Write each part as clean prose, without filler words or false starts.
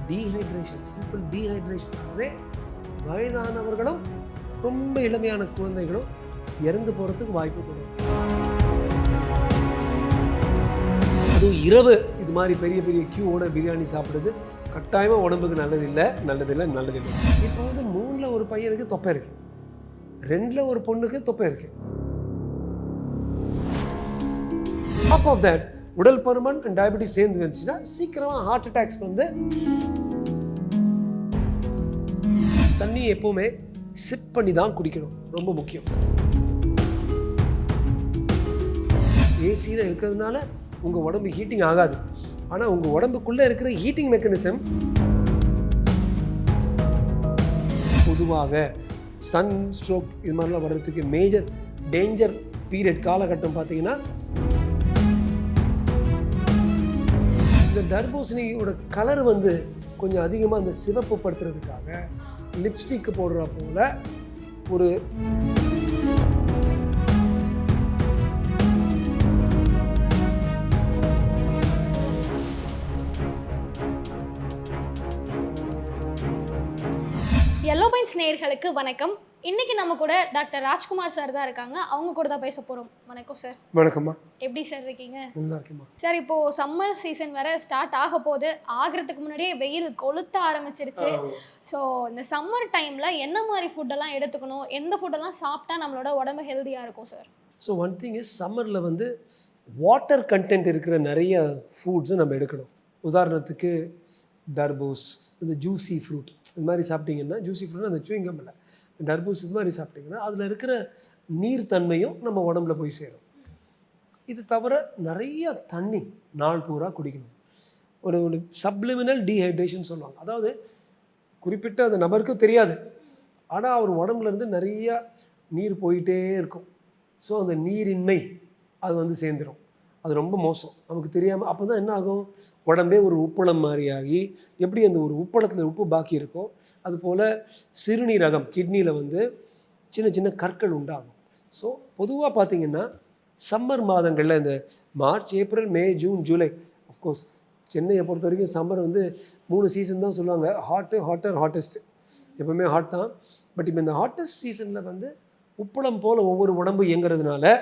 Dehydration, simple டீஹைட்ரேஷனாகவே வயதானவர்களும் ரொம்ப இளமையான குழந்தைகளும் இறந்து போகிறதுக்கு வாய்ப்பு கிடையாது. அதுவும் இரவு இது மாதிரி பெரிய பெரிய கியூவோட பிரியாணி சாப்பிட்றது கட்டாயமாக உடம்புக்கு நல்லதில்லை. இப்போ வந்து 3ல் ஒரு பையனுக்கு தொப்பை இருக்குது, 2ல் ஒரு பொண்ணுக்கு தொப்பை இருக்குது. டாப் ஆஃப் தட் உடல் பருமன் அண்ட் டயபெட்டிஸ் சேர்ந்து வந்துச்சுன்னா சீக்கிரமாக ஹார்ட் அட்டாக்ஸ் வந்து. தண்ணி எப்போவுமே சிப் பண்ணி தான் குடிக்கணும், ரொம்ப முக்கியம். ஏசியில் இருக்கிறதுனால உங்கள் உடம்பு ஹீட்டிங் ஆகாது, ஆனால் உங்கள் உடம்புக்குள்ளே இருக்கிற ஹீட்டிங் மெக்கானிசம் பொதுவாக சன் ஸ்ட்ரோக் இது மாதிரிலாம் வர்றதுக்கு மேஜர் டேஞ்சர் பீரியட் காலகட்டம் பார்த்தீங்கன்னா இந்த தர்பூசணியோட கலர் வந்து கொஞ்சம் அதிகமாக அந்த சிவப்பு படுத்துறதுக்காக லிப்ஸ்டிக் போடுற போல ஒரு எல்லோ பாயிண்ட்ஸ் நேயர்களுக்கு வணக்கம். இன்னைக்கு நம்ம கூட டாக்டர் ராஜ்குமார் சார் தான் இருக்காங்க. அவங்க கூட தான் பேச போகிறோம். வணக்கம் சார். வணக்கம்மா. எப்படி சார் இருக்கீங்க? நல்லா இருக்குமா சார். இப்போ சம்மர் சீசன் வேற ஸ்டார்ட் ஆக போகுது. ஆகிறதுக்கு முன்னாடியே வெயில் கொளுத்த ஆரம்பிச்சிருச்சு. ஸோ இந்த சம்மர் டைமில் என்ன மாதிரி ஃபுட்டெல்லாம் எடுத்துக்கணும், எந்த ஃபுட்டெல்லாம் சாப்பிட்டா நம்மளோட உடம்பு ஹெல்த்தியாக இருக்கும் sir? So one thing is சம்மரில் வந்து வாட்டர் கண்டென்ட் இருக்கிற நிறைய ஃபுட்ஸை நம்ம எடுக்கணும். உதாரணத்துக்கு தர்பூஸ், இந்த ஜூஸி ஃப்ரூட் இது மாதிரி சாப்பிட்டிங்கன்னா, ஜூஸி ஃப்ரூட்னா அந்த சூயிங்கம் இல்லை, தர்பூஸ் இது மாதிரி சாப்பிட்டிங்கன்னா அதில் இருக்கிற நீர்த்தன்மையும் நம்ம உடம்புல போய் சேரும். இது தவிர நிறைய தண்ணி நாள் பூரா குடிக்கணும். ஒரு சப்ளிமினல் டீஹைட்ரேஷன் சொல்லுவாங்க. அதாவது குறிப்பிட்ட அந்த நபருக்கு தெரியாது, ஆனால் அவர் உடம்புலேருந்து நிறைய நீர் போயிட்டே இருக்கும். ஸோ அந்த நீரின்மை அது வந்து சேர்ந்துடும். அது ரொம்ப மோசம், நமக்கு தெரியாமல். அப்போ தான் என்ன ஆகும், உடம்பே ஒரு உப்பளம் மாதிரி ஆகி, எப்படி அந்த ஒரு உப்பளத்தில் உப்பு பாக்கி இருக்கோ அதுபோல் சிறுநீரகம் கிட்னியில் வந்து சின்ன சின்ன கற்கள் உண்டாகும். ஸோ பொதுவாக பார்த்திங்கன்னா சம்மர் மாதங்களில் இந்த மார்ச், ஏப்ரல், மே, ஜூன், ஜூலை, அஃப்கோர்ஸ் சென்னையை பொறுத்த வரைக்கும் சம்மர் வந்து 3 சீசன் தான் சொல்லுவாங்க. ஹாட்டஸ்ட்டு எப்போவுமே ஹாட் தான். பட் இப்போ இந்த ஹாட்டஸ்ட் சீசனில் வந்து உப்பளம் போல் ஒவ்வொரு உடம்பு இயங்குறதுனால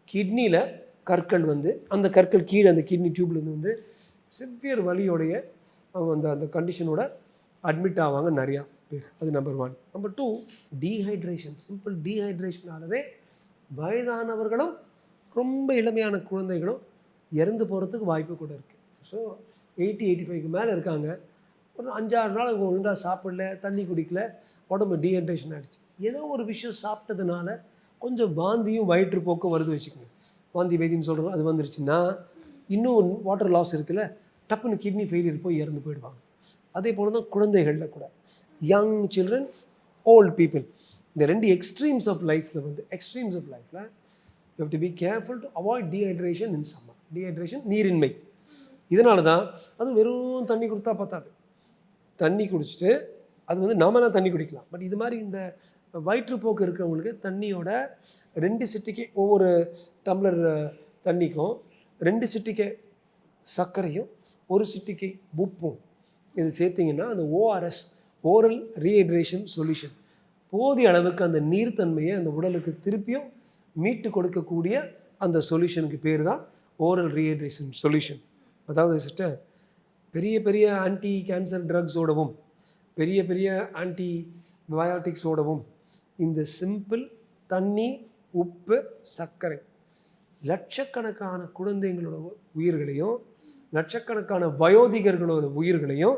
கிட்னியில் கற்கள் வந்து, அந்த கற்கள் கீழே அந்த கிட்னி டியூப்லேருந்து வந்து சிவியர் வலியோடைய அவங்க அந்த கண்டிஷனோட அட்மிட் ஆவாங்க நிறையா பேர். அது நம்பர் 1. Number 2 dehydration. சிம்பிள் டீஹைட்ரேஷனாகவே வயதானவர்களும் ரொம்ப இளமையான குழந்தைகளும் இறந்து போகிறதுக்கு வாய்ப்பு கூட இருக்குது. ஸோ 80-85க்கு மேலே இருக்காங்க, ஒரு 5-6 நாள் அவங்க ஒழுங்காக சாப்பிடல, தண்ணி குடிக்கல, உடம்பு டீஹைட்ரேஷன் ஆகிடுச்சு. ஏதோ ஒரு விஷயம் சாப்பிட்டதுனால கொஞ்சம் வாந்தியும் வயிற்றுப்போக்கும் வருது வச்சுக்கோங்க, வாந்தி வைத்தியன்னு சொல்கிறோம், அது வந்துருச்சுன்னா இன்னும் வாட்டர் லாஸ் இருக்குல்ல, டப்புன்னு கிட்னி ஃபெயிலியர் போய் இறந்து போயிடுவாங்க. அதே போல் தான் குழந்தைகளில் கூட, யங் சில்ட்ரன், ஓல்டு பீப்புள், இந்த 2 எக்ஸ்ட்ரீம்ஸ் ஆஃப் லைஃப்பில் you have to be careful to avoid dehydration in summer. Dehydration நீரின்மை. இதனால தான் அது வெறும் தண்ணி கொடுத்தா பத்தாது. தண்ணி குடிச்சிட்டு அது வந்து நாமெல்லாம் தண்ணி குடிக்கலாம். பட் இது மாதிரி இந்த வயிற்றுப்போக்கு இருக்கிறவங்களுக்கு தண்ணியோட 2 சிட்டிக்கை, ஒவ்வொரு டம்ளர் தண்ணிக்கும் 2 சிட்டிக்கை சர்க்கரையும் 1 சிட்டிக்கை உப்பும் இது சேர்த்திங்கன்னா அந்த ஓஆர்எஸ், ஓரல் ரீஹைட்ரேஷன் சொல்யூஷன், போதிய அளவுக்கு அந்த நீர்த்தன்மையை அந்த உடலுக்கு திருப்பியும் மீட்டு கொடுக்கக்கூடிய அந்த சொல்யூஷனுக்கு பேர் தான் ஓரல் ரீஹைட்ரேஷன் சொல்யூஷன். அதாவது சிஸ்டர், பெரிய பெரிய ஆன்டி கேன்சர் ட்ரக்ஸோடவும் பெரிய பெரிய ஆன்டி பயோட்டிக்ஸோடவும் இந்த சிம்பிள் தண்ணி, உப்பு, சர்க்கரை லட்சக்கணக்கான குழந்தைங்களோட உயிர்களையும் லட்சக்கணக்கான வயோதிகர்களோட உயிர்களையும்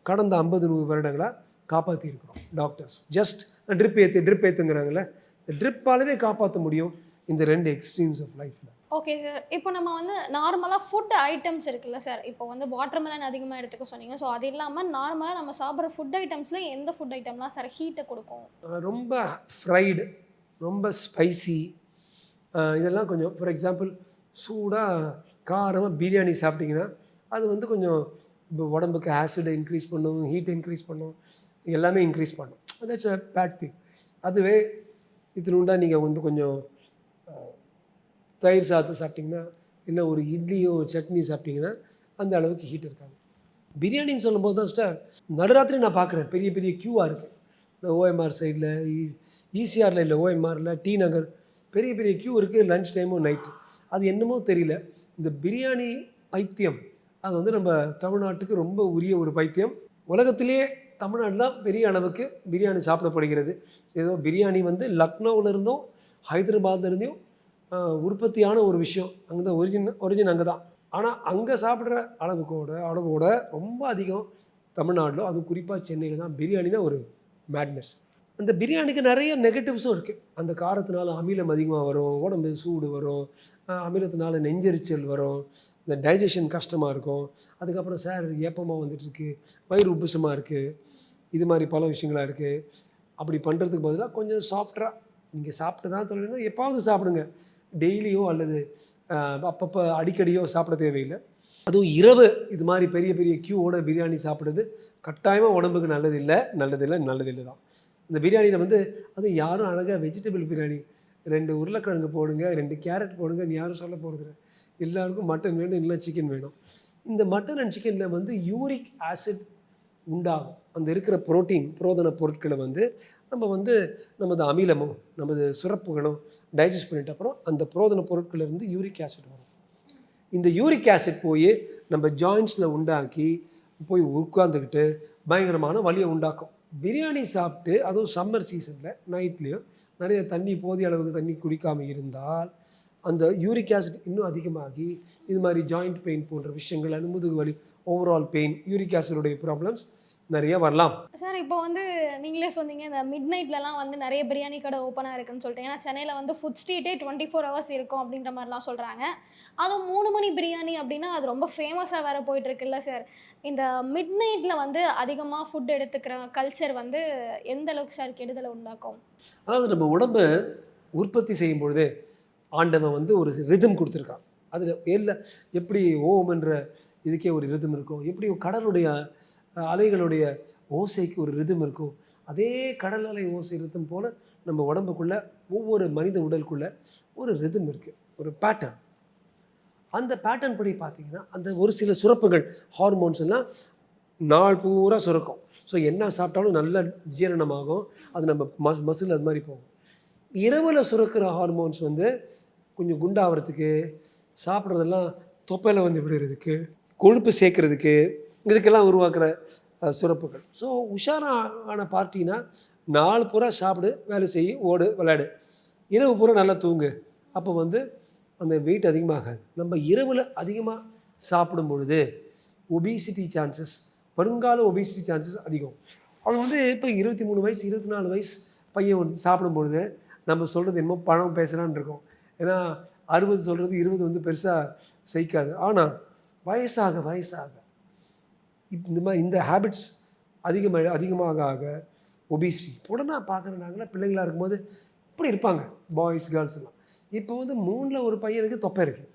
கடந்த 50-100 வருடங்களாக காப்பாற்றியிருக்கிறோம் டாக்டர்ஸ். ஜஸ்ட் ட்ரிப் ஏற்றுங்கிறாங்களே, இந்த ட்ரிப்பாலவே காப்பாற்ற முடியும் இந்த 2 எக்ஸ்ட்ரீம்ஸ் ஆஃப் லைஃப்பில். Okay sir. இப்போ நம்ம வந்து நார்மலாக ஃபுட் ஐட்டம்ஸ் இருக்குல்ல சார், இப்போ வந்து வாட்டர்மெலன் அதிகமாக எடுத்துக்க சொன்னீங்க. ஸோ அது இல்லாமல் நார்மலாக நம்ம சாப்பிட்ற ஃபுட் ஐட்டம்ஸில் எந்த ஃபுட் ஐட்டம்லாம் சார் ஹீட்டை கொடுக்கும்? ரொம்ப ஃப்ரைடு, ரொம்ப ஸ்பைசி, இதெல்லாம் கொஞ்சம், ஃபார் எக்ஸாம்பிள் சூடாக காரமாக பிரியாணி சாப்பிட்டிங்கன்னா அது வந்து கொஞ்சம் இப்போ உடம்புக்கு ஆசிடை இன்க்ரீஸ் பண்ணும், ஹீட்டை இன்க்ரீஸ் பண்ணும், எல்லாமே இன்க்ரீஸ் பண்ணும். That's a bad thing. அதுவே இத்தினுண்டா நீங்கள் வந்து கொஞ்சம் தயிர் சாதத்தை சாப்பிட்டிங்கன்னா, இல்லை ஒரு இட்லியோ சட்னி சாப்பிட்டிங்கன்னா அந்த அளவுக்கு ஹீட் இருக்காது. பிரியாணின்னு சொல்லும்போது தான் ஸ்டார் நடுராத்திரி நான் பார்க்குறேன் பெரிய பெரிய க்யூவாக இருக்குது. இந்த ஓஎம்ஆர் சைடில் ஈசிஆரில் இல்லை ஓஎம்ஆரில் டி நகர் பெரிய பெரிய க்யூ இருக்குது லன்ச் டைமும் நைட்டு. அது என்னமோ தெரியல, இந்த பிரியாணி பைத்தியம் அது வந்து நம்ம தமிழ்நாட்டுக்கு ரொம்ப உரிய ஒரு பைத்தியம். உலகத்திலேயே தமிழ்நாடு தான் பெரிய அளவுக்கு பிரியாணி சாப்பிடப்படுகிறது. ஏதோ பிரியாணி வந்து லக்னோவில் இருந்தும் ஹைதராபாத்லேருந்தும் உற்பத்தியான ஒரு விஷயம். அங்கே தான் ஒரிஜின் அங்கே தான். ஆனால் அங்கே சாப்பிட்ற அளவோட ரொம்ப அதிகம் தமிழ்நாட்டில், அதுவும் குறிப்பாக சென்னையில் தான் பிரியாணினா ஒரு மேட்னஸ். அந்த பிரியாணிக்கு நிறைய நெகட்டிவ்ஸும் இருக்குது. அந்த காரத்தினால அமிலம் அதிகமாக வரும், உடம்பு சூடு வரும், அமிலத்தினால நெஞ்செரிச்சல் வரும், இந்த டைஜஷன் கஷ்டமாக இருக்கும். அதுக்கப்புறம் சார் ஏப்பமாக வந்துட்டுருக்கு, வயிறு உப்புசமாக இருக்குது, இது மாதிரி பல விஷயங்களாக இருக்குது. அப்படி பண்ணுறதுக்கு பதிலாக கொஞ்சம் சாஃப்டாக நீங்கள் சாப்பிட்டு தான் தொழில்னா எப்பாவது சாப்பிடுங்க. டெய்லியோ அல்லது அப்பப்போ அடிக்கடியோ சாப்பிட தேவையில்லை. அதுவும் இரவு இது மாதிரி பெரிய பெரிய க்யூவோட பிரியாணி சாப்பிட்றது கட்டாயமாக உடம்புக்கு நல்லதில்லை தான். இந்த பிரியாணியில் வந்து அது யாரும் அழகாக வெஜிடபிள் பிரியாணி 2 உருளைக்கிழங்கு போடுங்க, 2 கேரட் போடுங்கன்னு யாரும் சொல்ல போகிறது. எல்லாருக்கும் மட்டன் வேணும், இல்லை சிக்கன் வேணும். இந்த மட்டன் அண்ட் சிக்கனில் வந்து யூரிக் ஆசிட் உண்டாகும். அந்த இருக்கிற புரோதன பொருட்களை வந்து நமது அமிலமும் நமது சுரப்புகளும் டைஜஸ்ட் பண்ணிட்ட அப்புறம் அந்த புரோதன பொருட்களிலிருந்து யூரிக் ஆசிட் வரும். இந்த யூரிக் ஆசிட் போய் நம்ம ஜாயின்ஸில் உண்டாக்கி போய் உட்காந்துக்கிட்டு பயங்கரமான வலியை உண்டாக்கும். பிரியாணி சாப்பிட்டு அதுவும் சம்மர் சீசனில் நைட்லேயும் நிறைய போதிய அளவுக்கு தண்ணி குடிக்காமல் இருந்தால் அந்த யூரிக் ஆசிட் இன்னும் அதிகமாகி இது மாதிரி ஜாயிண்ட் பெயின் போன்ற விஷயங்கள், முதுகு வலி, ஓவரால் பெயின், யூரிக் ஆசிடுடைய ப்ராப்ளம்ஸ் நிறைய வரலாம். சார் இப்போ வந்து நீங்களே சொன்னீங்க இந்த மிட் நைட்லலாம் வந்து நிறைய பிரியாணி கடை ஓப்பனாக இருக்குன்னு சொல்லிட்டு. ஏன்னா சென்னையில் வந்து ஃபுட் ஸ்ட்ரீட்டே 24 hours இருக்கும் அப்படின்ற மாதிரிலாம் சொல்கிறாங்க. அதுவும் 3 மணி பிரியாணி அப்படின்னா அது ரொம்ப ஃபேமஸாக வேறு போயிட்டுருக்குல்ல சார். இந்த மிட் நைட்டில் வந்து அதிகமாக ஃபுட் எடுத்துக்கிற கல்ச்சர் வந்து எந்த அளவுக்கு சார் கெடுதலை உண்டாக்கும்? அதாவது நம்ம உடம்பை உற்பத்தி செய்யும் பொழுதே ஆண்டவன் வந்து ஒரு ரிதம் கொடுத்துருக்கான். அதில் எப்படி ஓம் என்ற இதுக்கே ஒரு ரிதம் இருக்கும், எப்படி கடலுடைய அலைகளுடைய ஓசைக்கு ஒரு ரிதம் இருக்கும், அதே கடல் அலை ஓசை ரிதம் போல் நம்ம உடம்புக்குள்ளே ஒவ்வொரு மனித உடலுக்குள்ளே ஒரு ரிதம் இருக்குது, ஒரு பேட்டர்ன். அந்த பேட்டர்ன் படி பார்த்திங்கன்னா அந்த ஒரு சில சுரப்புகள் ஹார்மோன்ஸ் எல்லாம் நாள் பூரா சுரக்கும். ஸோ என்ன சாப்பிட்டாலும் நல்லா ஜீரணமாகும், அது நம்ம மசில் அது மாதிரி போகும். இரவில் சுரக்கிற ஹார்மோன்ஸ் வந்து கொஞ்சம் குண்டாகிறதுக்கு, சாப்பிட்றதெல்லாம் தொப்பையில் வந்து விடுறதுக்கு, கொழுப்பு சேர்க்குறதுக்கு, இதுக்கெல்லாம் உருவாக்குற சுரப்புகள். ஸோ உஷாரான பார்ட்டினா நாள் பூரா சாப்பிடு, வேலை செய்ய, ஓடு, விளையாடு, இரவு பூரா நல்லா தூங்கு. அப்போ வந்து அந்த வெயிட் அதிகமாகாது. நம்ம இரவில் அதிகமாக சாப்பிடும் பொழுது ஒபிசிட்டி சான்சஸ், வருங்கால ஒபிசிட்டி சான்சஸ் அதிகம். அது வந்து இப்போ 23 வயசு 24 வயசு பையன் வந்து சாப்பிடும் பொழுது நம்ம சொல்கிறது என்னமோ பழம் பேசுகிறான்னு இருக்கோம். ஏன்னா 60 சொல்கிறது 20 வந்து பெருசாக சகிக்காது. ஆனால் வயசாக இந்த மாதிரி இந்த ஹேபிட்ஸ் அதிகமாக ஆக ஒபிசிட்டி உடனே பார்க்குறாங்களா. பிள்ளைங்களாக இருக்கும்போது இப்படி இருப்பாங்க பாய்ஸ் கேர்ள்ஸ் எல்லாம். இப்போ வந்து 3ல் ஒரு பையனுக்கு தொப்பை இருக்குது,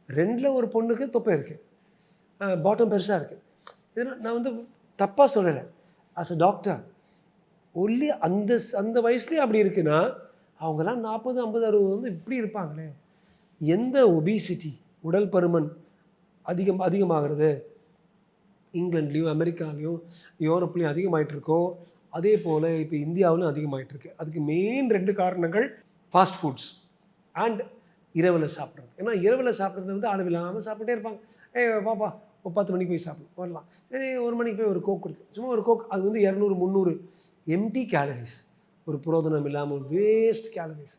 2ல் ஒரு பொண்ணுக்கு தொப்பை இருக்குது, பாட்டம் பெருசாக இருக்குது. இதெல்லாம் நான் வந்து தப்பாக சொல்லலை. ஆஸ் அ டாக்டர் ஒல்லி அந்த வயசுலேயே அப்படி இருக்குன்னா அவங்கெல்லாம் 40, 50, 60 வந்து இப்படி இருப்பாங்களே. எந்த ஒபிசிட்டி உடல் பருமன் அதிகமாகிறது இங்கிலாந்துலேயும் அமெரிக்காலேயும் யூரோப்லேயும் அதிகமாகிட்டுருக்கோ அதே போல் இப்போ இந்தியாவிலும் அதிகமாகிட்டுருக்கு. அதுக்கு மெயின் 2 காரணங்கள் ஃபாஸ்ட் ஃபுட்ஸ் அண்ட் இரவில் சாப்பிட்றது. ஏன்னா இரவில் சாப்பிட்றது வந்து அளவில்லாமல் சாப்பிட்டே இருப்பாங்க. பாப்பா 10 மணிக்கு போய் சாப்பிடும் வரலாம், சரி 1 மணிக்கு போய் ஒரு கோக் கொடுத்து, சும்மா ஒரு கோக், அது வந்து 200, 300 எம்டி கேலரிஸ், ஒரு புரோதனம் இல்லாமல் வேஸ்ட் கேலரிஸ்.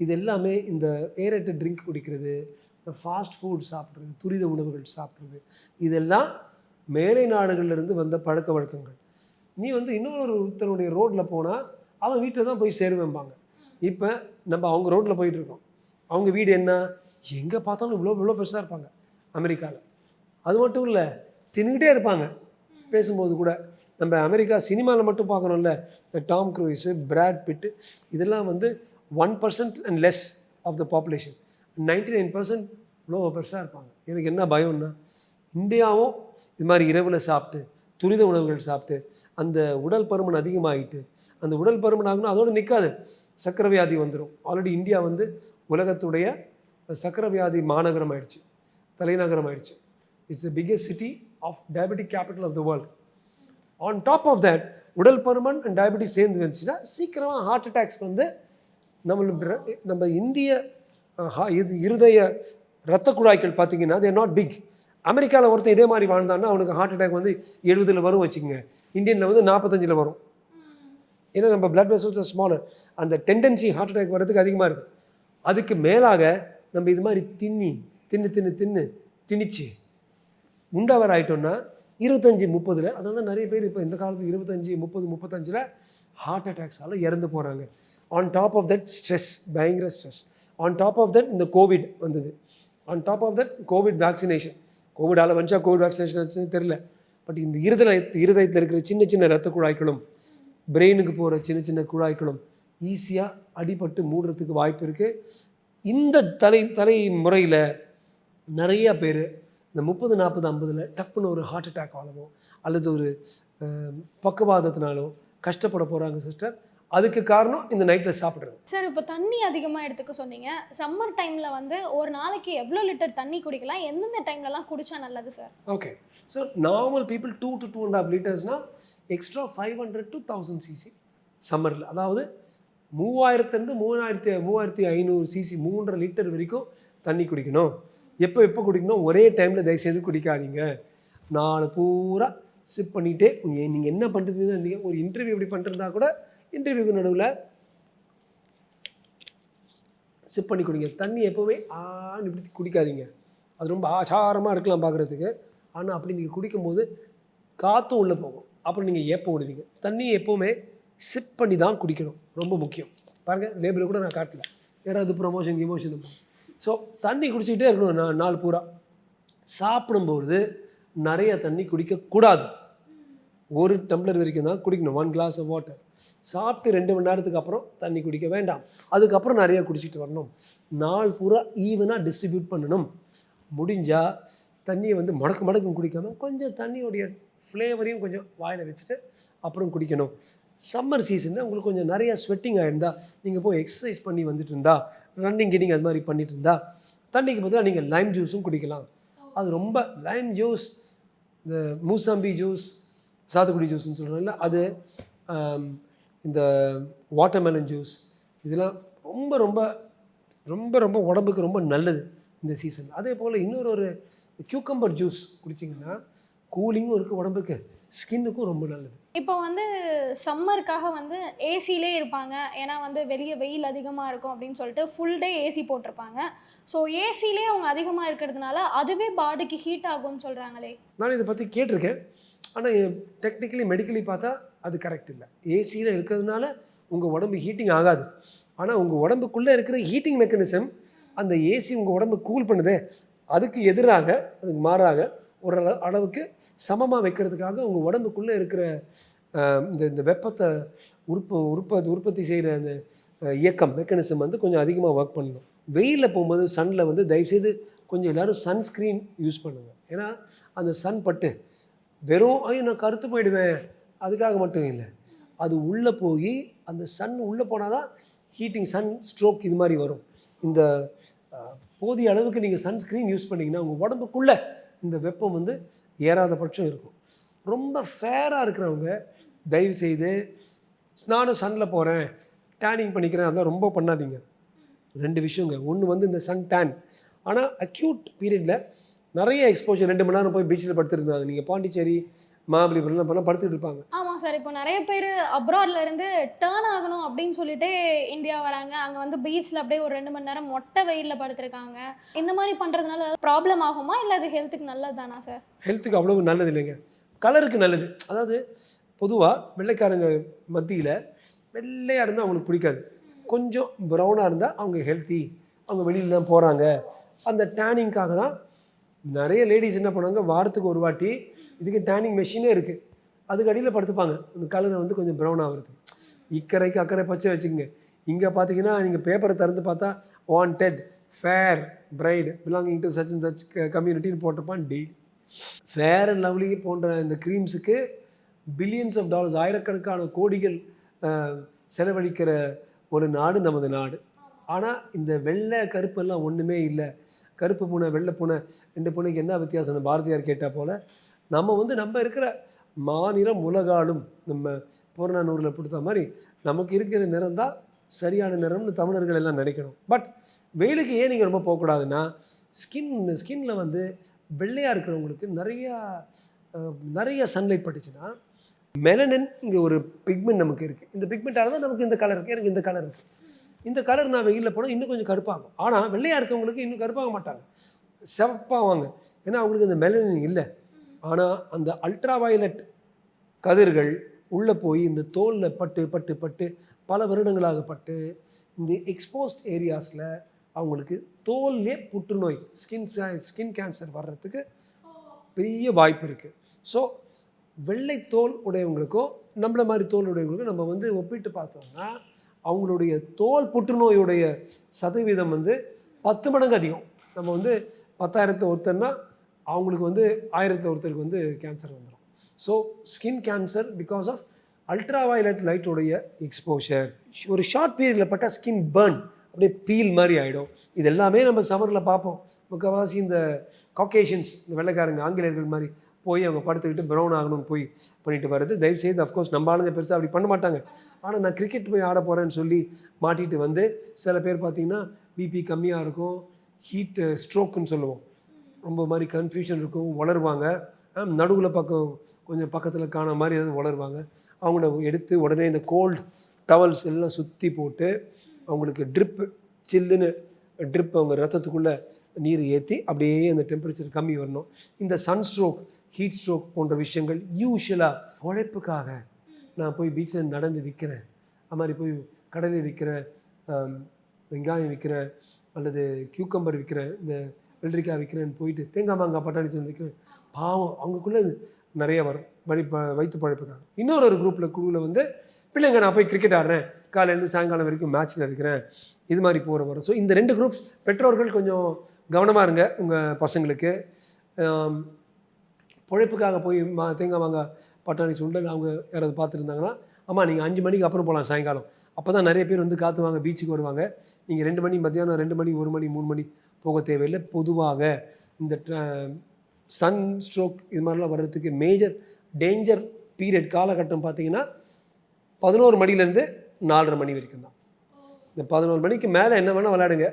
இது எல்லாமே இந்த ஏரேட்டட் ட்ரிங்க் குடிக்கிறது, இந்த ஃபாஸ்ட் ஃபுட் சாப்பிட்றது, துரித உணவுகள் சாப்பிட்றது, இதெல்லாம் மேலை நாடுகளிலிருந்து வந்த பழக்க வழக்கங்கள். நீ வந்து இன்னொருத்தனுடைய ரோட்டில் போனால் அவன் வீட்டில் தான் போய் சேருவேன்பாங்க. இப்போ நம்ம அவங்க ரோட்டில் போயிட்டுருக்கோம், அவங்க வீடு என்ன எங்கே பார்த்தாலும் இவ்வளோ பெருசாக இருப்பாங்க அமெரிக்காவில். அது மட்டும் இல்லை, தின்னுக்கிட்டே இருப்பாங்க பேசும்போது கூட. நம்ம அமெரிக்கா சினிமாவில் மட்டும் பார்க்குறோம்ல, இந்த டாம் க்ரூயிஸு, பிராட் பிட்டு, இதெல்லாம் வந்து 1% and less of the population. 99% இவ்வளோ பெருசாக இருப்பாங்க. எனக்கு என்ன பயம்னா, இந்தியாவும் இது மாதிரி இரவில் சாப்பிட்டு துரித உணவுகள் சாப்பிட்டு அந்த உடல் பருமன் அதிகமாகிட்டு, அந்த உடல் பருமன் ஆகுனா அதோடு நிற்காது, சக்கரை வியாதி வந்துடும். ஆல்ரெடி இந்தியா வந்து உலகத்துடைய சக்கரை வியாதி மாநகரம் ஆயிடுச்சு, தலைநகரம் ஆயிடுச்சு. It's the biggest city of diabetic capital of the world. On top of that உடல் பருமன் அண்ட் டயபெட்டிஸ் சேர்ந்து வந்துச்சுன்னா சீக்கிரமாக ஹார்ட் அட்டாக்ஸ் வந்து நம்ம இந்திய இருதய இரத்த குழாய்கள் பார்த்தீங்கன்னா தேர் நாட் பிக். அமெரிக்காவில் ஒருத்தன் இதே மாதிரி வாழ்ந்தான்னா அவனுக்கு ஹார்ட் அட்டாக் வந்து 70 வரும் வச்சுக்கோங்க. இந்தியனில் வந்து 45 வரும். ஏன்னா நம்ம பிளட் வெசல்ஸ் ஆர் ஸ்மாலர். அந்த டெண்டன்சி ஹார்ட் அட்டாக் வர்றதுக்கு அதிகமாக இருக்குது. அதுக்கு மேலாக நம்ம இது மாதிரி திணிச்சு உண்டவர் ஆகிட்டோம்னா 25-30, அதாவது நிறைய பேர் இப்போ இந்த காலத்து 25-30-35 ஹார்ட் அட்டாக்ஸால் இறந்து போகிறாங்க. On top of that stress, பயங்கர stress. On top of that இந்த கோவிட் வந்தது. On top of that Covid vaccination. கோவிடால் வந்துச்சா கோவிட் வேக்சினேஷன் தெரியல. பட் இந்த இருதயத்தில் இருக்கிற சின்ன இரத்த குழாய்களும் பிரெயினுக்கு போகிற சின்ன குழாய்களும் ஈஸியாக அடிபட்டு மூடுறதுக்கு வாய்ப்பு இருக்குது. இந்த தலைமுறையில் நிறைய பேர் இந்த 30-40-50 டப்புன்னு ஒரு ஹார்ட் அட்டாக் ஆகவோ அல்லது ஒரு பக்கவாதத்தினாலோ கஷ்டப்பட போகிறாங்க சிஸ்டர். அதுக்கு காரணம் இந்த நைட்டில் சாப்பிட்றது. சார், இப்போ தண்ணி அதிகமாக எடுத்துக்க சொன்னீங்க. சம்மர் டைமில் வந்து ஒரு நாளைக்கு எவ்வளோ லிட்டர் தண்ணி குடிக்கலாம், எந்தெந்த டைம்லலாம் குடித்தா நல்லது sir? Okay, so normal people 2 to 2.5 லிட்டர்ஸ்னால் எக்ஸ்ட்ரா 500 to 1000 சிசி சம்மரில். அதாவது 3000 3500 சிசி 3.5 லிட்டர் வரைக்கும் தண்ணி குடிக்கணும். எப்போ குடிக்கணும்? ஒரே டைமில் தயவுசெய்து குடிக்காதீங்க. நாலு பூரா சிப் பண்ணிகிட்டே நீங்கள் என்ன பண்ணுறதுன்னு ஒரு இன்டர்வியூ இப்படி பண்ணுறதா கூட இன்டர்வியூக்கு நடுவில் சிப் பண்ணி குடிங்க. தண்ணி எப்போவுமே இப்படி குடிக்காதீங்க. அது ரொம்ப ஆச்சாரமாக இருக்கலாம் பார்க்குறதுக்கு. ஆனால் அப்படி நீங்கள் குடிக்கும்போது காற்றும் உள்ளே போகும். அப்புறம் நீங்கள் ஏப்ப விடுவீங்க. தண்ணியை எப்போவுமே சிப் பண்ணி தான் குடிக்கணும். ரொம்ப முக்கியம். பாருங்கள், லேபிளில் கூட நான் காட்டல, யாராவது ப்ரொமோஷன் இமோஷன். ஸோ தண்ணி குடிச்சிக்கிட்டே இருக்கணும் நாலு பூரா. சாப்பிடும்போது நிறைய தண்ணி குடிக்கக்கூடாது. 1 டம்ளர் வரைக்கும் தான் குடிக்கணும், 1 glass of water. சாப்பிட்டு 2 மணி நேரத்துக்கு அப்புறம் தண்ணி குடிக்க வேண்டாம். அதுக்கப்புறம் நிறையா குடிச்சிட்டு வரணும். நாள் பூரா ஈவனாக டிஸ்ட்ரிபியூட் பண்ணணும். முடிஞ்சால் தண்ணியை வந்து மடக்குன்னு குடிக்காமல் கொஞ்சம் தண்ணியோடைய ஃப்ளேவரையும் கொஞ்சம் வாயில் வச்சுட்டு அப்புறம் குடிக்கணும். சம்மர் சீசனில் உங்களுக்கு கொஞ்சம் நிறையா ஸ்வெட்டிங் ஆகிருந்தா, நீங்கள் போய் எக்ஸசைஸ் பண்ணி வந்துட்டு இருந்தா, ரன்னிங் கிட்டிங் அது மாதிரி பண்ணிட்டு இருந்தா, தண்ணிக்கு பதிலாக நீங்கள் லைம் ஜூஸும் குடிக்கலாம். அது ரொம்ப லைம் ஜூஸ், இந்த மூசம்பி ஜூஸ், சாத்துக்குடி ஜூஸ்ன்னு சொல்கிறோம்ல, அது இந்த வாட்டர்மெலன் ஜூஸ், இதெல்லாம் ரொம்ப ரொம்ப ரொம்ப ரொம்ப உடம்புக்கு ரொம்ப நல்லது இந்த சீசன். அதே போல் இன்னொரு கியூக்கம்பர் ஜூஸ் குடிச்சிங்கன்னா கூலிங்கும் இருக்குது உடம்புக்கு, ஸ்கின்னுக்கும் ரொம்ப நல்லது. இப்போ வந்து சம்மருக்காக வந்து ஏசிலே இருப்பாங்க. ஏன்னா வந்து வெளியே வெயில் அதிகமாக இருக்கும் அப்படின்னு சொல்லிட்டு ஃபுல் டே ஏசி போட்டிருப்பாங்க. ஸோ ஏசிலே அவங்க அதிகமாக இருக்கிறதுனால அதுவே பாடிக்கு ஹீட் ஆகும்னு சொல்கிறாங்களே. நான் இதை பற்றி கேட்டிருக்கேன். ஆனால் டெக்னிக்கலி மெடிக்கலி பார்த்தா அது கரெக்ட் இல்லை. ஏசியில் இருக்கிறதுனால உங்கள் உடம்பு ஹீட்டிங் ஆகாது. ஆனால் உங்கள் உடம்புக்குள்ளே இருக்கிற ஹீட்டிங் மெக்கானிசம் அந்த ஏசி உங்கள் உடம்பு கூல் பண்ணுதே, அதுக்கு எதிராக, அதுக்கு மாறாக ஒரு அளவுக்கு சமமாக வைக்கிறதுக்காக உங்கள் உடம்புக்குள்ளே இருக்கிற இந்த வெப்பத்தை உற்பத்தி செய்கிற அந்த இயக்கம் மெக்கானிசம் வந்து கொஞ்சம் அதிகமாக ஒர்க் பண்ணணும். வெயிலில் போகும்போது சன்னில் வந்து தயவுசெய்து கொஞ்சம் எல்லோரும் சன்ஸ்க்ரீன் யூஸ் பண்ணுங்கள். ஏன்னா அந்த சன் பட்டு வெறும் நான் கருத்து போயிடுவேன் அதுக்காக மட்டும் இல்லை, அது உள்ளே போய் அந்த சன் உள்ளே போனால் தான் ஹீட்டிங், சன் ஸ்ட்ரோக் இது மாதிரி வரும். இந்த போதிய அளவுக்கு நீங்கள் சன்ஸ்க்ரீன் யூஸ் பண்ணிங்கன்னா உங்கள் உடம்புக்குள்ளே இந்த வெப்பம் வந்து ஏறாத பட்சம் இருக்கும். ரொம்ப ஃபேராக இருக்கிறவங்க தயவுசெய்து நானும் சன்னில் போகிறேன், டேனிங் பண்ணிக்கிறேன், அதெல்லாம் ரொம்ப பண்ணாதீங்க. 2 விஷயங்க. ஒன்று வந்து இந்த சன் டேன். ஆனால் அக்யூட் பீரியடில் நிறைய எக்ஸ்போஜர் 2 மணி நேரம் போய் பீச்சில் படுத்துருந்தாங்க. நீங்கள் பாண்டிச்சேரி, மகாபலிபுரம் பண்ணால் படுத்துட்டு இருப்பாங்க. ஆமாம் சார், இப்போ நிறைய பேர் அப்ராட்ல இருந்து டேர்ன் ஆகணும் அப்படின்னு சொல்லிட்டு இந்தியா வராங்க. அங்கே வந்து பீச்சில் அப்படியே ஒரு 2 மணி நேரம் மொட்டை வெயிலில் படுத்துருக்காங்க. இந்த மாதிரி பண்ணுறதுனால ப்ராப்ளம் ஆகுமா, இல்லை அது ஹெல்த்துக்கு நல்லது தானா சார்? ஹெல்த்துக்கு அவ்வளோ நல்லது இல்லைங்க, கலருக்கு நல்லது. அதாவது பொதுவாக வெள்ளைக்காரங்க மத்தியில் வெள்ளையாக இருந்தால் அவங்களுக்கு பிடிக்காது. கொஞ்சம் ப்ரௌனாக இருந்தால் அவங்க ஹெல்த்தி, அவங்க வெளியில் தான் போகிறாங்க. அந்த டேனிங்காக தான் நிறைய லேடிஸ் என்ன பண்ணுவாங்க, வாரத்துக்கு ஒரு வாட்டி இதுக்கு டேனிங் மெஷினே இருக்குது, அதுக்கு அடியில் படுத்துப்பாங்க. அந்த கலரை வந்து கொஞ்சம் ப்ரௌன் ஆகுறது. இக்கரைக்கு அக்கறை பச்சை வச்சுக்கோங்க. இங்கே பார்த்தீங்கன்னா நீங்கள் பேப்பரை திறந்து பார்த்தா wanted fair bride belonging to such and such கம்யூனிட்டின்னு போட்டிருப்பான் டெய்லி. ஃபேர் அண்ட் லவ்லி போன்ற இந்த க்ரீம்ஸுக்கு பில்லியன்ஸ் ஆஃப் டாலர்ஸ், ஆயிரக்கணக்கான கோடிகள் செலவழிக்கிற ஒரு நாடு நமது நாடு. ஆனால் இந்த வெள்ளை கருப்பெல்லாம் ஒன்றுமே இல்லை. கருப்பு பூனை வெள்ளை பூனை 2 பூனைக்கு என்ன வித்தியாசம்? பாரதியார் கேட்டால் போல் நம்ம வந்து நம்ம இருக்கிற மாநிலம் உலகாலும் நம்ம புறநானூரில் கொடுத்த மாதிரி நமக்கு இருக்கிற நிறம் தான் சரியான நிறம்னு தமிழர்கள் எல்லாம் நினைக்கணும். பட் வெயிலுக்கு ஏன் நீங்கள் ரொம்ப போகக்கூடாதுன்னா ஸ்கின்ல வந்து வெள்ளையாக இருக்கிறவங்களுக்கு நிறைய சன்லைட் பட்டுச்சுன்னா மெலனின் இங்கே ஒரு பிக்மெண்ட் நமக்கு இருக்குது. இந்த பிக்மெண்ட்டால் தான் நமக்கு இந்த கலர் இருக்குது, எனக்கு இந்த கலர் இருக்குது. இந்த கலர் நான் வெயிலில் போனால் இன்னும் கொஞ்சம் கருப்பாகும். ஆனால் வெள்ளையாக இருக்கவங்களுக்கு இன்னும் கருப்பாக மாட்டாங்க, சிவப்பாவாங்க. ஏன்னா அவங்களுக்கு இந்த மெலனின் இல்லை. ஆனால் அந்த அல்ட்ரா வயலட் கதிர்கள் உள்ளே போய் இந்த தோலில் பட்டு பட்டு பட்டு பல வருடங்களாக பட்டு இந்த எக்ஸ்போஸ்ட் ஏரியாஸில் அவங்களுக்கு தோல்லே புற்றுநோய் ஸ்கின் கேன்சர் வர்றதுக்கு பெரிய வாய்ப்பு இருக்குது. ஸோ வெள்ளை தோல் உடையவங்களுக்கோ நம்மள மாதிரி தோல் உடையவங்களுக்கும் நம்ம வந்து ஒப்பிட்டு பார்த்தோம்னா அவங்களுடைய தோல் புற்றுநோயுடைய சதவீதம் வந்து 10 மடங்கு அதிகம். நம்ம வந்து 10,000 ஒருத்தர்னா அவங்களுக்கு வந்து 1000 ஒருத்தருக்கு வந்து கேன்சர் வந்துடும். So skin cancer because of ultra violet லைட்டோடைய எக்ஸ்போஷர். ஒரு ஷார்ட் பீரியடில் பட்டால் ஸ்கின் பர்ன் அப்படியே பீல் மாதிரி ஆகிடும். இது எல்லாமே நம்ம சம்மரில் பார்ப்போம். முக்கால்வாசி இந்த காக்கேஷியன்ஸ், இந்த வெள்ளைக்காரங்க ஆங்கிலேயர்கள் மாதிரி போய் அவங்க படுத்துக்கிட்டு ப்ரௌன் ஆகணும்னு போய் பண்ணிட்டு வருது. தயவுசெய்து அஃப்கோர்ஸ் நம்ம ஆளுங்க பெருசாக அப்படி பண்ண மாட்டாங்க. ஆனால் நான் கிரிக்கெட் போய் ஆட போகிறேன்னு சொல்லி மாட்டிட்டு வந்து சில பேர் பார்த்திங்கன்னா பிபி கம்மியாக இருக்கும், ஹீட் ஸ்ட்ரோக்குன்னு சொல்லுவோம், ரொம்ப மாதிரி கன்ஃபியூஷன் இருக்கும், வளருவாங்க. நடுவில் கொஞ்சம் பக்கத்தில் காண மாதிரி எதாவது வளருவாங்க. அவங்கள எடுத்து உடனே இந்த கோல்டு டவல்ஸ் எல்லாம் சுற்றி போட்டு அவங்களுக்கு சில்லுன்னு ட்ரிப் அவங்க ரத்தத்துக்குள்ளே நீர் ஏற்றி அப்படியே அந்த டெம்பரேச்சர் கம்மி வரணும். இந்த சன்ஸ்ட்ரோக், ஹீட் ஸ்ட்ரோக் போன்ற விஷயங்கள் யூஷுவலாக உழைப்புக்காக நான் போய் பீச்சில் நடந்து விற்கிறேன், அது மாதிரி போய் கடையில் விற்கிற வெங்காயம் விற்கிறேன் அல்லது கியூக்கம்பர் விற்கிறேன், இந்த வெள்ளரிக்காய் விற்கிறேன்னு போயிட்டு தேங்காய் மாங்காய் பட்டாணி சொல்லி விற்கிறேன். பாவம் அவங்களுக்குள்ளே நிறைய வரும் வயிற்று பழைப்புக்காக. இன்னொரு குழுவில் வந்து பிள்ளைங்க நான் போய் கிரிக்கெட் ஆடுறேன், காலையிலேருந்து சாயங்காலம் வரைக்கும் மேட்ச்சில் இருக்கிறேன், இது மாதிரி போகிற வரும். ஸோ இந்த 2 குரூப்ஸ் பெற்றோர்கள் கொஞ்சம் கவனமாக இருங்க. உங்கள் பசங்களுக்கு பொழைப்புக்காக போய் தேங்காய் மாங்காய் பட்டாணி சுண்டல் அவங்க யாராவது பார்த்துருந்தாங்கன்னா, அம்மா நீங்கள் 5 மணிக்கு அப்புறம் போகலாம் சாயங்காலம், அப்போ தான் நிறைய பேர் வந்து காத்துவாங்க, பீச்சுக்கு வருவாங்க. நீங்கள் 2 மணி மத்தியானம் 2 மணி 1 மணி 3 மணி போக தேவையில்லை. பொதுவாக இந்த சன் ஸ்ட்ரோக் இது மாதிரிலாம் வர்றதுக்கு மேஜர் டேஞ்சர் பீரியட் காலகட்டம் பார்த்திங்கன்னா 11 மணிலேருந்து 4:30 மணி வரைக்கும் தான். இந்த 11 மணிக்கு மேலே என்ன வேணால் விளையாடுங்க,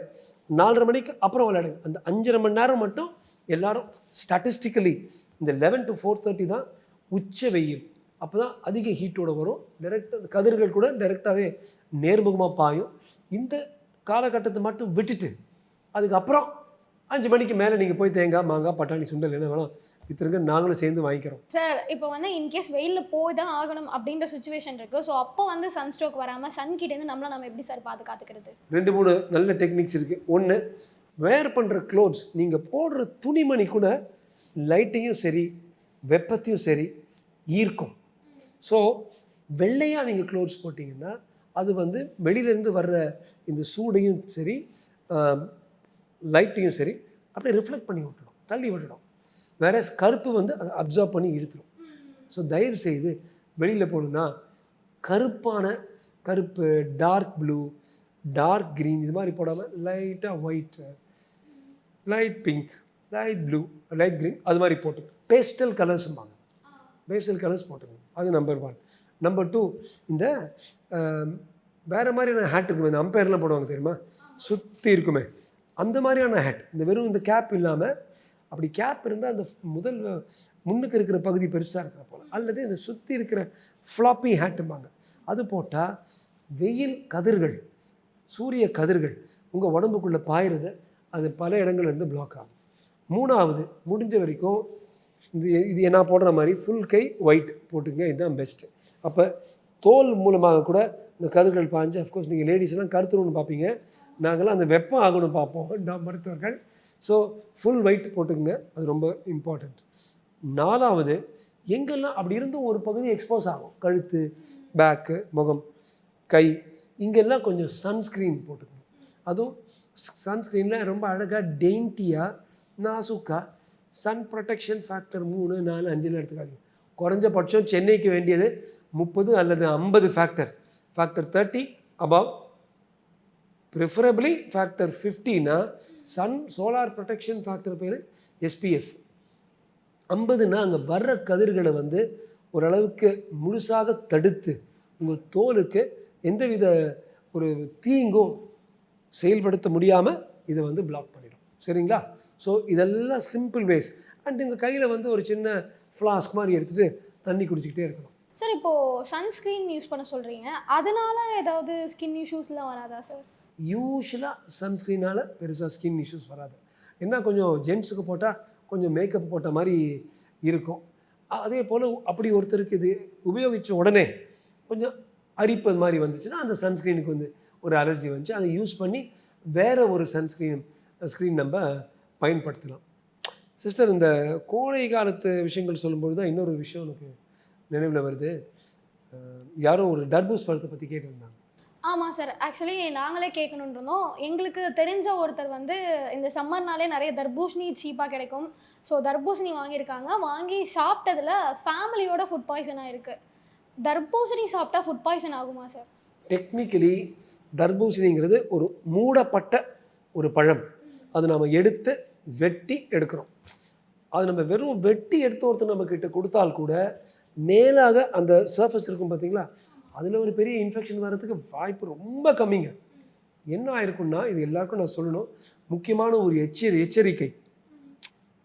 4:30 மணிக்கு அப்புறம் விளையாடுங்க. அந்த 5.5 மணி நேரம் மட்டும் எல்லாரும் ஸ்டாட்டிஸ்டிக்கலி இந்த 11 to 4:30 தான் உச்ச வெயில். அப்போ தான் அதிக ஹீட்டோடு வரும். டைரெக்டாக கதிர்கள் கூட டைரெக்டாகவே நேர்முகமாக பாயும். இந்த காலகட்டத்தை மட்டும் விட்டுட்டு அதுக்கப்புறம் 5 மணிக்கு மேலே நீங்கள் போய் தேங்காய் மாங்காய் பட்டாணி சுண்டல் என்ன வேணாம் விற்றுருங்க, நாங்களும் சேர்ந்து வாங்கிக்கிறோம். சார் இப்போ வந்து இன்கேஸ் வெயிலில் போய் தான் ஆகணும் அப்படின்ற சுச்சுவேஷன் இருக்குது. ஸோ அப்போ வந்து சன்ஸ்ட்ரோக் வராமல் சன்கிட்டேருந்து நம்ம எப்படி சார் பாதுகாத்துக்கிறது? 2-3 நல்ல டெக்னிக்ஸ் இருக்குது. ஒன்று, வேர் பண்ணுற க்ளோத்ஸ், நீங்கள் போடுற துணிமணி கூட லைட்டையும் சரி வெப்பத்தையும் சரி ஈர்க்கும். ஸோ வெள்ளையாக நீங்கள் க்ளோத்ஸ் போட்டிங்கன்னா அது வந்து வெளியிலேருந்து வர்ற இந்த சூடையும் சரி லைட்டையும் சரி அப்படியே ரிஃப்ளெக்ட் பண்ணி விட்டுடும், தள்ளி விட்டுடும். வேற கருப்பு வந்து அதை அப்சர்வ் பண்ணி இழுத்துடும். ஸோ தயவு செய்து வெளியில் போகணுன்னா கருப்பு, டார்க் ப்ளூ, டார்க் க்ரீன் இது மாதிரி போடாமல் லைட்டாக white, light pink, light blue, light green அது மாதிரி போட்டுங்க. பேஸ்டல் கலர்ஸ்ம்பாங்க, பேஸ்டல் கலர்ஸ் போட்டுங்க. அது நம்பர் 1. நம்பர் 2, இந்த வேறு மாதிரியான ஹேட் இருக்குமே, இந்த அம்பையர்லாம் போடுவாங்க தெரியுமா, சுற்றி இருக்குமே அந்த மாதிரியான ஹேட். இந்த வெறும் இந்த கேப் இல்லாமல், அப்படி கேப் இருந்தால் அந்த முன்னுக்கு இருக்கிற பகுதி பெருசாக இருக்கிற போல், அல்லது இந்த சுற்றி இருக்கிற ஃப்ளாப்பி ஹேட்டும்பாங்க, அது போட்டால் வெயில் கதிர்கள், சூரிய கதிர்கள் உங்கள் உடம்புக்குள்ளே பாயிறது அது பல இடங்கள்லேருந்து பிளாக் ஆகும். 3வது, முடிஞ்ச வரைக்கும் இது நான் போடுற மாதிரி ஃபுல் கை ஒயிட் போட்டுங்க, இதுதான் பெஸ்ட்டு. அப்போ தோல் மூலமாக கூட இந்த கதிர்கள் பாய்ஞ்சு, அஃப்கோர்ஸ் நீங்கள் லேடிஸ்லாம் கருத்துருன்னு பார்ப்பீங்க, நாங்களாம் அந்த வெப்பம் ஆகணும் பார்ப்போம் மருத்துவர்கள். ஸோ ஃபுல் ஒயிட் போட்டுக்குங்க, அது ரொம்ப இம்பார்ட்டண்ட். 4வது, எங்கெல்லாம் அப்படி இருந்தும் ஒரு பகுதி எக்ஸ்போஸ் ஆகும், கழுத்து, பேக்கு, முகம், கை, இங்கெல்லாம் கொஞ்சம் சன்ஸ்க்ரீன் போட்டுக்கணும். அதுவும் சன்ஸ்க்ரீனில் ரொம்ப அழகாக டெயின்ட்டியாக நாசுக்காக சன் ப்ரொடெக்ஷன் ஃபேக்டர் 3, 4, 5 எடுத்துக்காதீங்க. குறைஞ்சபட்சம் சென்னைக்கு வேண்டியது 30 அல்லது 50 ஃபேக்டர் 30 above, ப்ரிஃபரபிளி ஃபேக்டர் 50னா சோலார் ப்ரொடெக்ஷன் ஃபேக்டர் பேர் SPF. 50னா அங்கே வர்ற கதிர்களை வந்து ஓரளவுக்கு முழுசாக தடுத்து உங்கள் தோலுக்கு எந்தவித ஒரு தீங்கும் செயல்படுத்த முடியாமல் இதை வந்து பிளாக் பண்ணிடும். சரிங்களா? ஸோ இதெல்லாம் சிம்பிள் வேஸ். அண்ட் உங்கள் கையில் வந்து ஒரு சின்ன ஃப்ளாஸ்க் மாதிரி எடுத்துகிட்டு தண்ணி குடிச்சிக்கிட்டே இருக்கணும். சார் இப்போது சன்ஸ்க்ரீன் யூஸ் பண்ண சொல்கிறீங்க, அதனால ஏதாவது ஸ்கின் இஷ்யூஸ்லாம் வராதா சார்? யூஸ்வலாக சன்ஸ்க்ரீனால் பெருசாக ஸ்கின் இஷ்யூஸ் வராது. என்ன கொஞ்சம் ஜென்ட்ஸுக்கு போட்டால் கொஞ்சம் மேக்கப் போட்ட மாதிரி இருக்கும். அதே போல் அப்படி ஒருத்தருக்கு இது உபயோகித்த உடனே கொஞ்சம் அரிப்பது மாதிரி வந்துச்சுன்னா அந்த சன்ஸ்க்ரீனுக்கு வந்து ஒரு அலர்ஜி வந்துச்சு, அதை யூஸ் பண்ணி வேறு ஒரு ஸ்க்ரீன் நம்ம பயன்படுத்தலாம். சிஸ்டர், இந்த கோடை காலத்து விஷயங்கள் சொல்லும்போது தான் இன்னொரு விஷயம் எனக்கு நினைவில் வருது. யாரோ ஒரு தர்பூஸ் பழத்தை பற்றி கேட்டிருந்தாங்க. ஆமாம் சார், ஆக்சுவலி நாங்களே கேட்கணுன்னு இருந்தோம். எங்களுக்கு தெரிஞ்ச ஒருத்தர் வந்து இந்த சம்மர்னாலே நிறைய தர்பூசணி சீப்பாக கிடைக்கும். ஸோ தர்பூசணி வாங்கியிருக்காங்க. வாங்கி சாப்பிட்டதில் ஃபேமிலியோட ஃபுட் பாய்சன் ஆகிருக்கு. தர்பூசணி சாப்பிட்டா ஃபுட் பாய்சன் ஆகுமா சார்? டெக்னிக்கலி தர்பூசணிங்கிறது ஒரு மூடப்பட்ட ஒரு பழம். அது நம்ம எடுத்து வெட்டி எடுக்கிறோம். அது நம்ம வெறும் வெட்டி எடுத்து ஒருத்தர் நம்ம கிட்ட கொடுத்தால் கூட மேலாக அந்த சர்ஃபேஸ் இருக்கும் பார்த்தீங்களா, அதில் ஒரு பெரிய இன்ஃபெக்ஷன் வர்றதுக்கு வாய்ப்பு ரொம்ப கம்மிங்க. என்ன ஆயிருக்குன்னா, இது எல்லாருக்கும் நான் சொல்லணும், முக்கியமான ஒரு எச்சரிக்கை.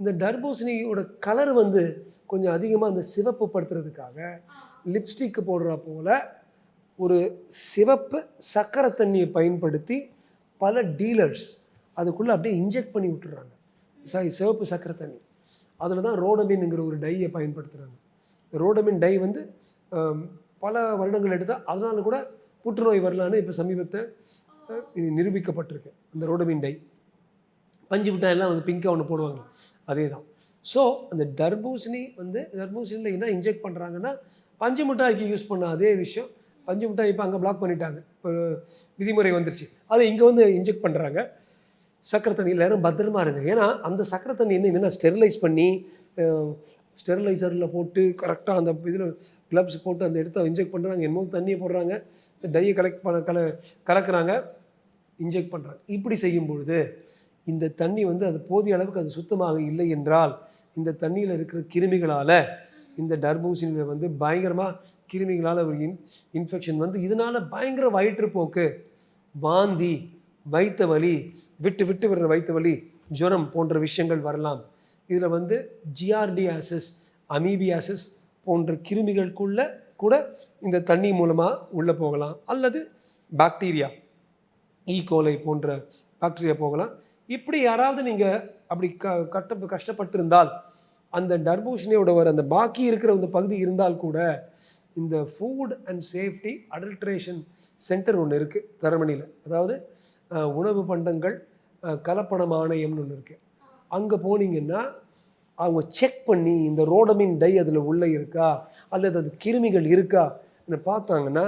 இந்த தர்பூசணியோட கலர் வந்து கொஞ்சம் அதிகமாக அந்த சிவப்பு படுத்துறதுக்காக லிப்ஸ்டிக்கு போடுற போல் ஒரு சிவப்பு சர்க்கரை தண்ணியை பயன்படுத்தி பல டீலர்ஸ் அதுக்குள்ளே அப்படியே இன்ஜெக்ட் பண்ணி விட்டுறாங்க. சிவப்பு சர்க்கரை தண்ணி, அதில் தான் ரோடமின்ங்கிற ஒரு டையை பயன்படுத்துகிறாங்க. ரோடமின் டை வந்து பல வருடங்கள் எடுத்தால் அதனால கூட புற்றுநோய் வரலான்னு இப்போ சமீபத்தை நிரூபிக்கப்பட்டிருக்கு. இந்த ரோடமின் டை பஞ்சு மிட்டாயெல்லாம் வந்து பிங்காக ஒன்று போடுவாங்க, அதே தான். ஸோ அந்த தர்பூசணியில் என்ன இன்ஜெக்ட் பண்ணுறாங்கன்னா, பஞ்சு மிட்டாய்க்கு யூஸ் பண்ண அதே விஷயம். பஞ்சு மிட்டாய் இப்போ அங்கே பிளாக் பண்ணிட்டாங்க, இப்போ விதிமுறை வந்துருச்சு. அதை இங்கே வந்து இன்ஜெக்ட் பண்ணுறாங்க. சக்கரை தண்ணியில் யாரும் பத்திரமா இருங்க. ஏன்னா அந்த சக்கரை தண்ணி என்ன ஸ்டெரிலைஸ் பண்ணி ஸ்டெரிலைசரில் போட்டு கரெக்டாக அந்த இதில் க்ளப்ஸ் போட்டு அந்த இடத்த இன்ஜெக்ட் பண்ணுறாங்க. என்னமோ தண்ணியை போடுறாங்க, டையை கலக்குறாங்க, இன்ஜெக்ட் பண்ணுறாங்க. இப்படி செய்யும் பொழுது இந்த தண்ணி வந்து அது போதிய அளவுக்கு அது சுத்தமாக இல்லை என்றால் இந்த தண்ணியில் இருக்கிற கிருமிகளால் இந்த தர்பூசணியில் வந்து பயங்கரமாக கிருமிகளால் ஒரு இன்ஃபெக்ஷன் வந்து இதனால் பயங்கர வயிற்றுப்போக்கு, வாந்தி, வயிற்று வலி, விட்டு விட்டு வர்ற வயிற்று வலி, ஜுரம் போன்ற விஷயங்கள் வரலாம். இதில் வந்து ஜிஆர்டியாசிஸ், அமீபியாசிஸ் போன்ற கிருமிகளுக்குள்ள கூட இந்த தண்ணி மூலமாக உள்ளே போகலாம். அல்லது பாக்டீரியா, ஈகோலை போன்ற பாக்டீரியா போகலாம். இப்படி யாராவது நீங்கள் அப்படி கஷ்டப்பட்டிருந்தால் அந்த தர்பூசணியோட வர அந்த பாக்கி இருக்கிற அந்த பகுதி இருந்தால் கூட இந்த food and safety adulteration centre ஒன்று இருக்குது தரமணியில். அதாவது உணவு பண்டங்கள் கலப்படம் ஆணையம்னு ஒன்று இருக்குது. அங்கே போனீங்கன்னா அவங்க செக் பண்ணி இந்த ரோடமின் டை அதில் உள்ளே இருக்கா அல்லது அது கிருமிகள் இருக்கா பார்த்தாங்கன்னா,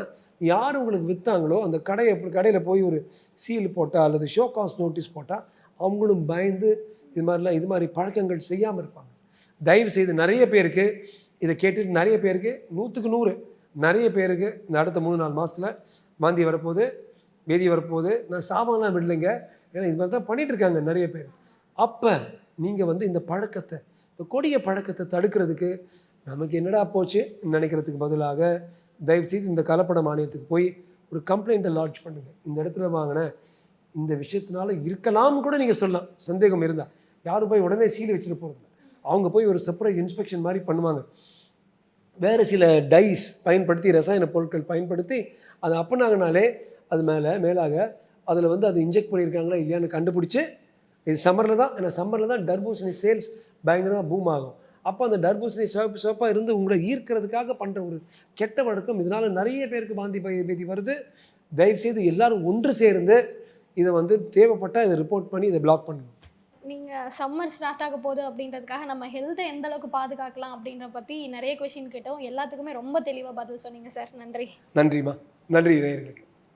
யார் உங்களுக்கு விற்றாங்களோ அந்த கடையில் போய் ஒரு சீல் போட்டால் அல்லது ஷோ காஸ் நோட்டீஸ் போட்டால் அவங்களும் பயந்து இது மாதிரி பழக்கங்கள் செய்யாமல் இருப்பாங்க. தயவு செய்து நிறைய பேருக்கு இதை கேட்டுட்டு நிறைய பேருக்கு 100க்கு 100 நிறைய பேருக்கு இந்த அடுத்த 3-4 மாதத்தில் வாந்தி வரப்போகுது, பேதி வரப்போகுது. நான் சாமான்லாம் விடலைங்க, ஏன்னா இது மாதிரி தான் பண்ணிகிட்டு இருக்காங்க நிறைய பேர். அப்போ நீங்கள் வந்து இந்த பழக்கத்தை, இந்த கொடிய பழக்கத்தை தடுக்கிறதுக்கு நமக்கு என்னடா போச்சு நினைக்கிறதுக்கு பதிலாக தயவுசெய்து இந்த கலப்படம் ஆணையத்துக்கு போய் ஒரு கம்ப்ளைண்ட்டை லாட்ஜ் பண்ணுங்கள். இந்த இடத்துல வாங்கின இந்த விஷயத்தினால இருக்கலாம்னு கூட நீங்கள் சொல்லலாம், சந்தேகம் இருந்தால். யாரும் போய் உடனே சீல் வச்சுட்டு போகிறதில்ல, அவங்க போய் ஒரு சர்ப்ரைஸ் இன்ஸ்பெக்ஷன் மாதிரி பண்ணுவாங்க. வேறு சில டைஸ் பயன்படுத்தி, ரசாயன பொருட்கள் பயன்படுத்தி அதை அப்பனாங்கனாலே அது மேலாக அதில் வந்து அது இன்ஜெக்ட் பண்ணியிருக்காங்களா இல்லையான்னு கண்டுபிடிச்சி, இது சம்மரில் தான், ஏன்னா சம்மரில் தான் தர்பூசணி சேல்ஸ் பயங்கரமாக பூம் ஆகும். அப்போ அந்த தர்பூசணி சிவப்பாக இருந்து உங்களை ஈர்க்கிறதுக்காக பண்ணுற ஒரு கெட்ட வழக்கம். இதனால் நிறைய பேருக்கு வாந்தி பேதி வருது. தயவுசெய்து எல்லாரும் ஒன்று சேர்ந்து இதை வந்து தேவைப்பட்டால் இதை ரிப்போர்ட் பண்ணி இதை பிளாக் பண்ணணும். நீங்கள் சம்மர் ஸ்டார்ட் ஆக போகுது அப்படின்றதுக்காக நம்ம ஹெல்த்தை எந்த அளவுக்கு பாதுகாக்கலாம் அப்படின்ற பற்றி நிறைய கொஷின் கேட்டோம். எல்லாத்துக்குமே ரொம்ப தெளிவாக பதில் சொன்னீங்க சார். நன்றி. நன்றிம்மா. நன்றி நேயர்களுக்கு.